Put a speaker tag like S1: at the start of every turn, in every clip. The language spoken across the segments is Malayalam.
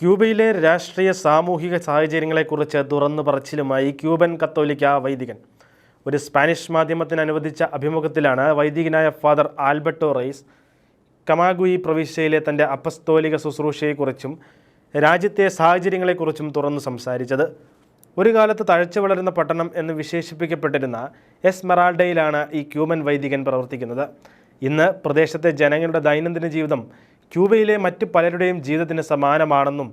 S1: ക്യൂബയിലെ രാഷ്ട്രീയ സാമൂഹിക സാഹചര്യങ്ങളെക്കുറിച്ച് തുറന്നു പറച്ചിലുമായി ക്യൂബൻ കത്തോലിക്ക വൈദികൻ. ഒരു സ്പാനിഷ് മാധ്യമത്തിന് അനുവദിച്ച അഭിമുഖത്തിലാണ് വൈദികനായ ഫാദർ ആൽബർട്ടോ റെയ്സ് കമാഗുയി പ്രവിശ്യയിലെ തൻ്റെ അപ്പസ്തോലിക ശുശ്രൂഷയെക്കുറിച്ചും രാജ്യത്തെ സാഹചര്യങ്ങളെക്കുറിച്ചും തുറന്നു സംസാരിച്ചത്. ഒരു കാലത്ത് തഴച്ചു വളരുന്ന പട്ടണം എന്ന് വിശേഷിപ്പിക്കപ്പെട്ടിരുന്ന എസ്മെറാൾഡയിലാണ് ഈ ക്യൂബൻ വൈദികൻ പ്രവർത്തിക്കുന്നത്. ഇന്ന് പ്രദേശത്തെ ജനങ്ങളുടെ ദൈനംദിന ജീവിതം ക്യൂബയിലെ മറ്റു പലരുടെയും ജീവിതത്തിന് സമാനമാണെന്നും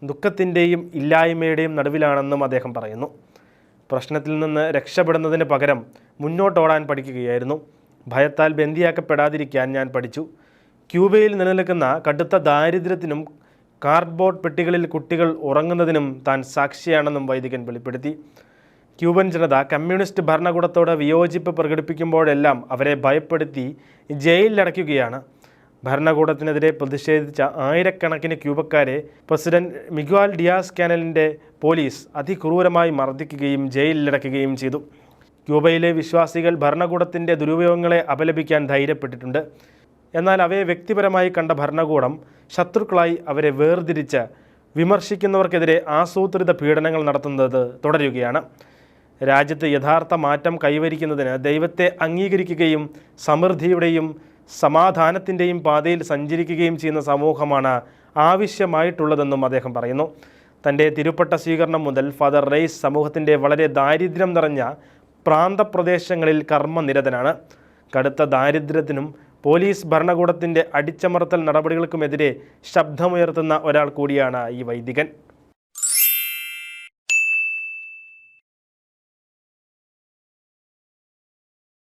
S1: ദുഃഖത്തിൻ്റെയും ഇല്ലായ്മയുടെയും നടുവിലാണെന്നും അദ്ദേഹം പറയുന്നു. പ്രശ്നത്തിൽ നിന്ന് രക്ഷപ്പെടുന്നതിന് പകരം മുന്നോട്ടോടാൻ പഠിക്കുകയായിരുന്നു. ഭയത്താൽ ബന്ദിയാക്കപ്പെടാതിരിക്കാൻ ഞാൻ പഠിച്ചു. ക്യൂബയിൽ നിലനിൽക്കുന്ന കടുത്ത ദാരിദ്ര്യത്തിനും കാർഡ്ബോർഡ് പെട്ടികളിൽ കുട്ടികൾ ഉറങ്ങുന്നതിനും താൻ സാക്ഷിയാണെന്നും വൈദികൻ വെളിപ്പെടുത്തി. ക്യൂബൻ ജനത കമ്മ്യൂണിസ്റ്റ് ഭരണകൂടത്തോട് വിയോജിപ്പ് പ്രകടിപ്പിക്കുമ്പോഴെല്ലാം അവരെ ഭയപ്പെടുത്തി ജയിലിലടയ്ക്കുകയാണ്. ഭരണകൂടത്തിനെതിരെ പ്രതിഷേധിച്ച ആയിരക്കണക്കിന് ക്യൂബക്കാരെ പ്രസിഡന്റ് മിഗ്വാൽ ഡിയാസ് കാനലിൻ്റെ പോലീസ് അതിക്രൂരമായി മർദ്ദിക്കുകയും ജയിലിലടയ്ക്കുകയും ചെയ്തു. ക്യൂബയിലെ വിശ്വാസികൾ ഭരണകൂടത്തിൻ്റെ ദുരുപയോഗങ്ങളെ അപലപിക്കാൻ ധൈര്യപ്പെട്ടിട്ടുണ്ട്. എന്നാൽ അവയെ വ്യക്തിപരമായി കണ്ട ഭരണകൂടം ശത്രുക്കളായി അവരെ വേർതിരിച്ച് വിമർശിക്കുന്നവർക്കെതിരെ ആസൂത്രിത പീഡനങ്ങൾ നടത്തുന്നത് തുടരുകയാണ്. രാജ്യത്ത് യഥാർത്ഥ മാറ്റം കൈവരിക്കുന്നതിന് ദൈവത്തെ അംഗീകരിക്കുകയും സമൃദ്ധിയുടെയും സമാധാനത്തിൻ്റെയും പാതയിൽ സഞ്ചരിക്കുകയും ചെയ്യുന്ന സമൂഹമാണ് ആവശ്യമായിട്ടുള്ളതെന്നും അദ്ദേഹം പറയുന്നു. തൻ്റെ തിരുപ്പട്ട സ്വീകരണം മുതൽ ഫാദർ റെയ്സ് സമൂഹത്തിൻ്റെ വളരെ ദാരിദ്ര്യം നിറഞ്ഞ പ്രാന്തപ്രദേശങ്ങളിൽ കർമ്മനിരതനാണ്. കടുത്ത ദാരിദ്ര്യത്തിനും പോലീസ് ഭരണകൂടത്തിൻ്റെ അടിച്ചമർത്തൽ നടപടികൾക്കുമെതിരെ ശബ്ദമുയർത്തുന്ന ഒരാൾ കൂടിയാണ് ഈ വൈദികൻ.